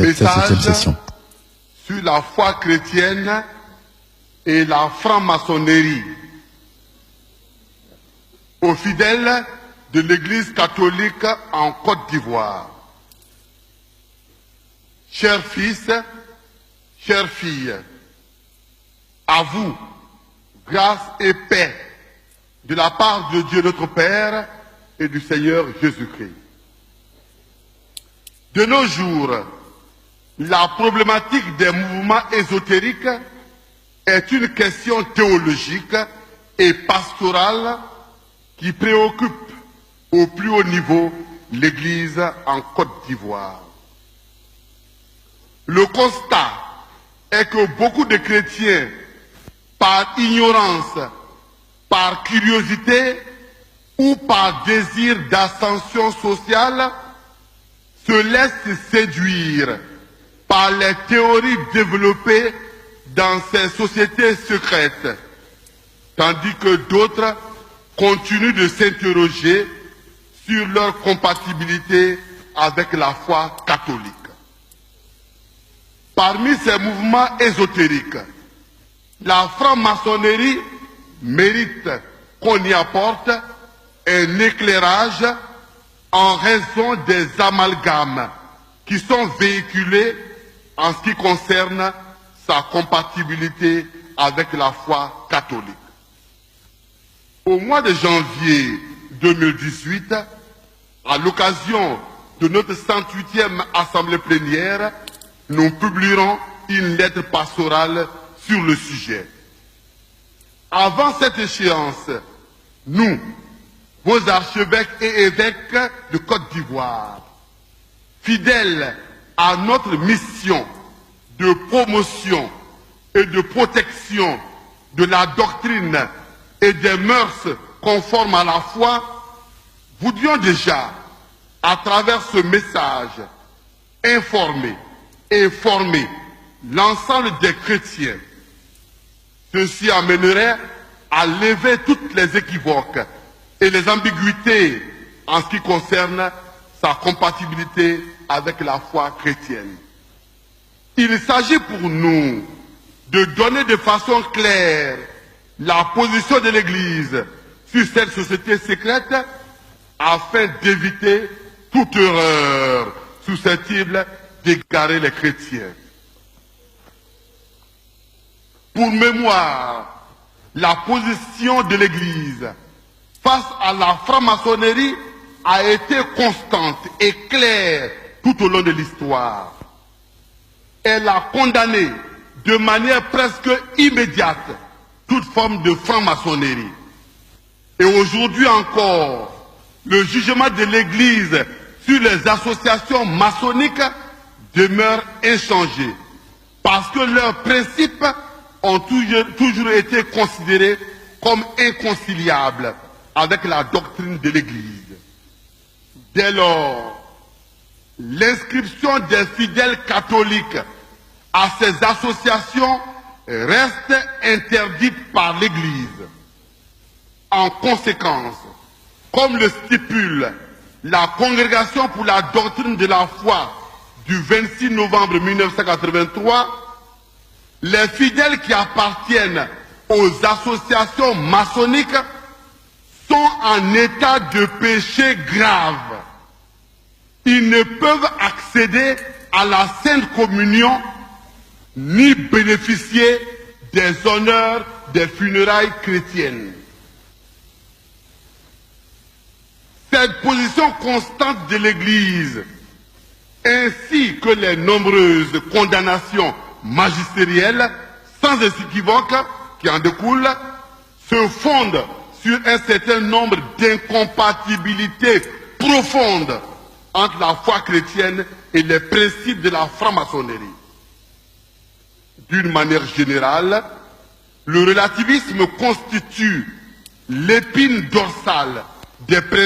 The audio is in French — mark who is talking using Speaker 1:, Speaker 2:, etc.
Speaker 1: cette 7e session.
Speaker 2: Sur la foi chrétienne et la franc-maçonnerie aux fidèles de l'Église catholique en Côte d'Ivoire. Chers fils, chères filles, à vous, grâce et paix de la part de Dieu notre Père et du Seigneur Jésus-Christ. De nos jours, la problématique des mouvements ésotériques est une question théologique et pastorale qui préoccupe au plus haut niveau l'Église en Côte d'Ivoire. Le constat est que beaucoup de chrétiens, par ignorance, par curiosité ou par désir d'ascension sociale, se laissent séduire par les théories développées dans ces sociétés secrètes, tandis que d'autres continuent de s'interroger sur leur compatibilité avec la foi catholique. Parmi ces mouvements ésotériques, la franc-maçonnerie mérite qu'on y apporte un éclairage en raison des amalgames qui sont véhiculés en ce qui concerne sa compatibilité avec la foi catholique. Au mois de janvier 2018, à l'occasion de notre 108e Assemblée plénière, nous publierons une lettre pastorale sur le sujet. Avant cette échéance, nous, vos archevêques et évêques de Côte d'Ivoire, fidèles à notre mission de promotion et de protection de la doctrine et des mœurs conformes à la foi, voudrions déjà, à travers ce message, informer et former l'ensemble des chrétiens. Ceci amènerait à lever toutes les équivoques et les ambiguïtés en ce qui concerne sa compatibilité avec la foi chrétienne. Il s'agit pour nous de donner de façon claire la position de l'Église sur cette société secrète afin d'éviter toute erreur susceptible d'égarer les chrétiens. Pour mémoire, la position de l'Église face à la franc-maçonnerie a été constante et claire tout au long de l'histoire. Elle a condamné de manière presque immédiate toute forme de franc-maçonnerie. Et aujourd'hui encore, le jugement de l'Église sur les associations maçonniques demeure inchangé, parce que leurs principes ont toujours été considérés comme inconciliables avec la doctrine de l'Église. Dès lors, l'inscription des fidèles catholiques à ces associations reste interdite par l'Église. En conséquence, comme le stipule la Congrégation pour la doctrine de la foi du 26 novembre 1983, les fidèles qui appartiennent aux associations maçonniques sont en état de péché grave. Ils ne peuvent accéder à la Sainte Communion ni bénéficier des honneurs des funérailles chrétiennes. Cette position constante de l'Église, ainsi que les nombreuses condamnations magistérielles, sans équivoque, qui en découlent, se fondent sur un certain nombre d'incompatibilités profondes entre la foi chrétienne et les principes de la franc-maçonnerie. D'une manière générale, le relativisme constitue l'épine dorsale des principes